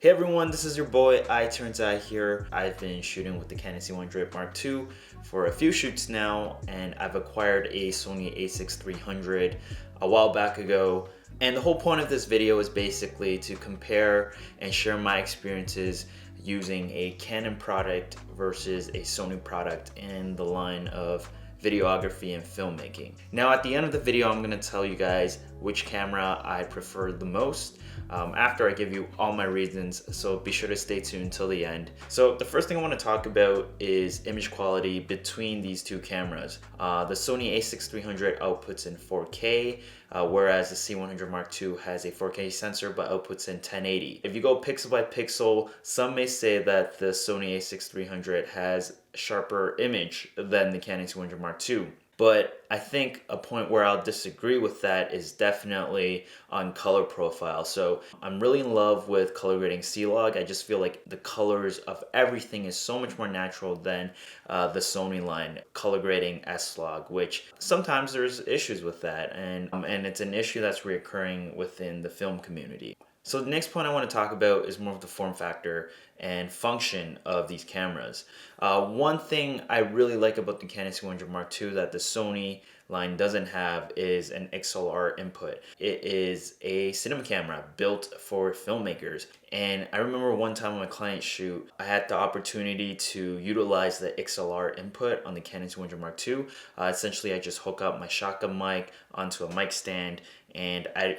Hey everyone, this is your boy Turns Out here. I've been shooting with the Canon C100 Mark II for a few shoots now, and I've acquired a Sony A6300 a while back ago. And the whole point of this video is basically to compare and share my experiences using a Canon product versus a Sony product in the line of videography and filmmaking. Now at the end of the video, I'm gonna tell you guys which camera I prefer the most after I give you all my reasons, so be sure to stay tuned until the end. So the first thing I want to talk about is image quality between these two cameras. The Sony A6300 outputs in 4K, whereas the C100 Mark II has a 4K sensor but outputs in 1080. If you go pixel by pixel, some may say that the Sony A6300 has sharper image than the Canon C100 Mark II. But I think a point where I'll disagree with that is definitely on color profile. So I'm really in love with color grading C-Log. I just feel like the colors of everything is so much more natural than the Sony line color grading S-Log, which sometimes there's issues with that, and it's an issue that's reoccurring within the film community. So the next point I want to talk about is more of the form factor and function of these cameras. One thing I really like about the Canon C100 Mark II that the Sony line doesn't have is an XLR input. It is a cinema camera built for filmmakers. And I remember one time on a client shoot, I had the opportunity to utilize the XLR input on the Canon C100 Mark II. Essentially, I just hook up my shotgun mic onto a mic stand, and I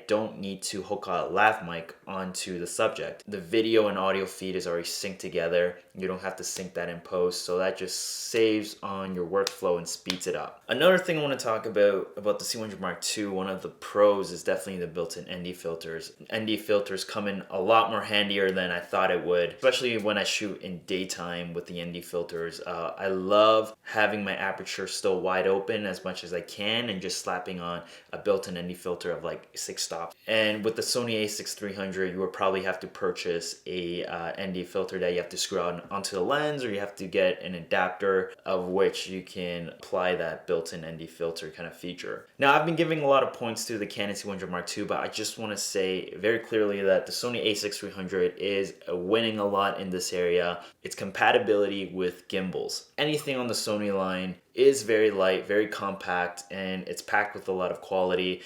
don't need to hook a lav mic onto the subject. The video and audio feed is already synced together. You don't have to sync that in post, so that just saves on your workflow and speeds it up. Another thing I want to talk about the C100 Mark II, one of the pros is definitely the built-in ND filters. ND filters come in a lot more handier than I thought it would, especially when I shoot in daytime with the ND filters. I love having my aperture still wide open as much as I can and just slapping on a built-in ND filter of like 6 stops. And with the Sony A6300, you will probably have to purchase a ND filter that you have to screw on onto the lens, or you have to get an adapter of which you can apply that built-in ND filter kind of feature. Now, I've been giving a lot of points to the Canon C100 Mark II, but I just want to say very clearly that the Sony A6300 is winning a lot in this area. Its compatibility with gimbals. Anything on the Sony line is very light, very compact, and it's packed with a lot of quality.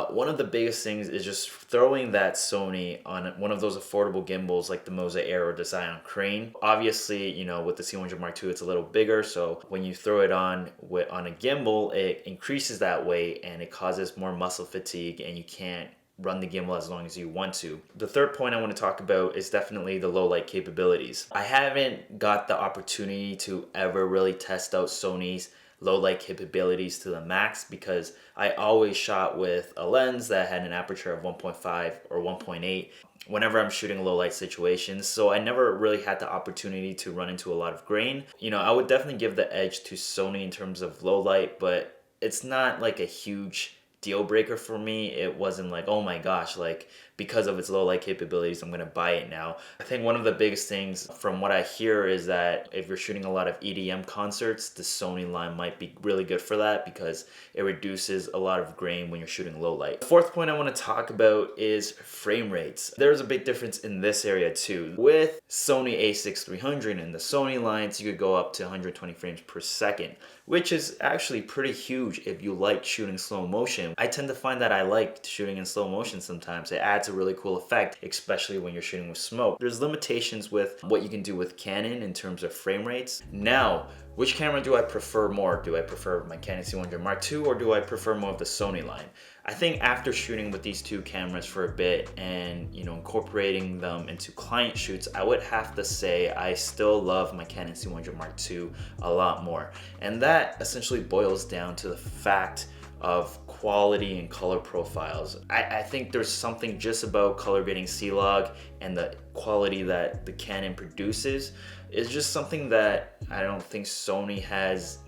One of the biggest things is just throwing that Sony on one of those affordable gimbals like the Moza Air or the Zion Crane. Obviously, you know, with the C100 Mark II, it's a little bigger, so when you throw it on a gimbal, it increases that weight and it causes more muscle fatigue, and you can't run the gimbal as long as you want to. The third point I want to talk about is definitely the low light capabilities. I haven't got the opportunity to ever really test out Sony's low light capabilities to the max because I always shot with a lens that had an aperture of 1.5 or 1.8 whenever I'm shooting low light situations, so I never really had the opportunity to run into a lot of grain. You know, I would definitely give the edge to Sony in terms of low light, but it's not like a huge deal breaker for me. It wasn't like, oh my gosh, like because of its low light capabilities, I'm gonna buy it now. I think one of the biggest things from what I hear is that if you're shooting a lot of EDM concerts, the Sony line might be really good for that because it reduces a lot of grain when you're shooting low light. The fourth point I want to talk about is frame rates. There's a big difference in this area too. With Sony A6300 and the Sony lines, you could go up to 120 frames per second, which is actually pretty huge if you like shooting slow motion. I tend to find that I like shooting in slow motion sometimes. It adds a really cool effect, especially when you're shooting with smoke. There's limitations with what you can do with Canon in terms of frame rates. Now, which camera do I prefer more? Do I prefer my Canon C100 Mark II or do I prefer more of the Sony line? I think after shooting with these two cameras for a bit and, you know, incorporating them into client shoots, I would have to say I still love my Canon C100 Mark II a lot more. And that essentially boils down to the fact of quality and color profiles. I think there's something just about color grading C-Log and the quality that the Canon produces is just something that I don't think Sony has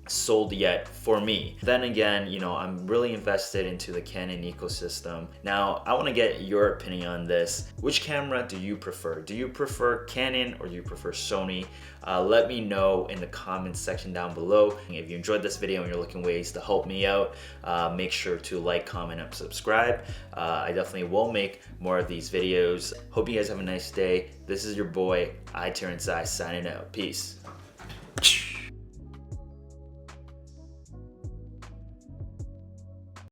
sold yet for me. Then again, you know, I'm really invested into the Canon ecosystem. Now, I want to get your opinion on this. Which camera do you prefer? Do you prefer Canon or do you prefer Sony? Let me know in the comments section down below. If you enjoyed this video and you're looking ways to help me out, make sure to like, comment, and subscribe. I definitely will make more of these videos. Hope you guys have a nice day. This is your boy, Terrence I, signing out. Peace.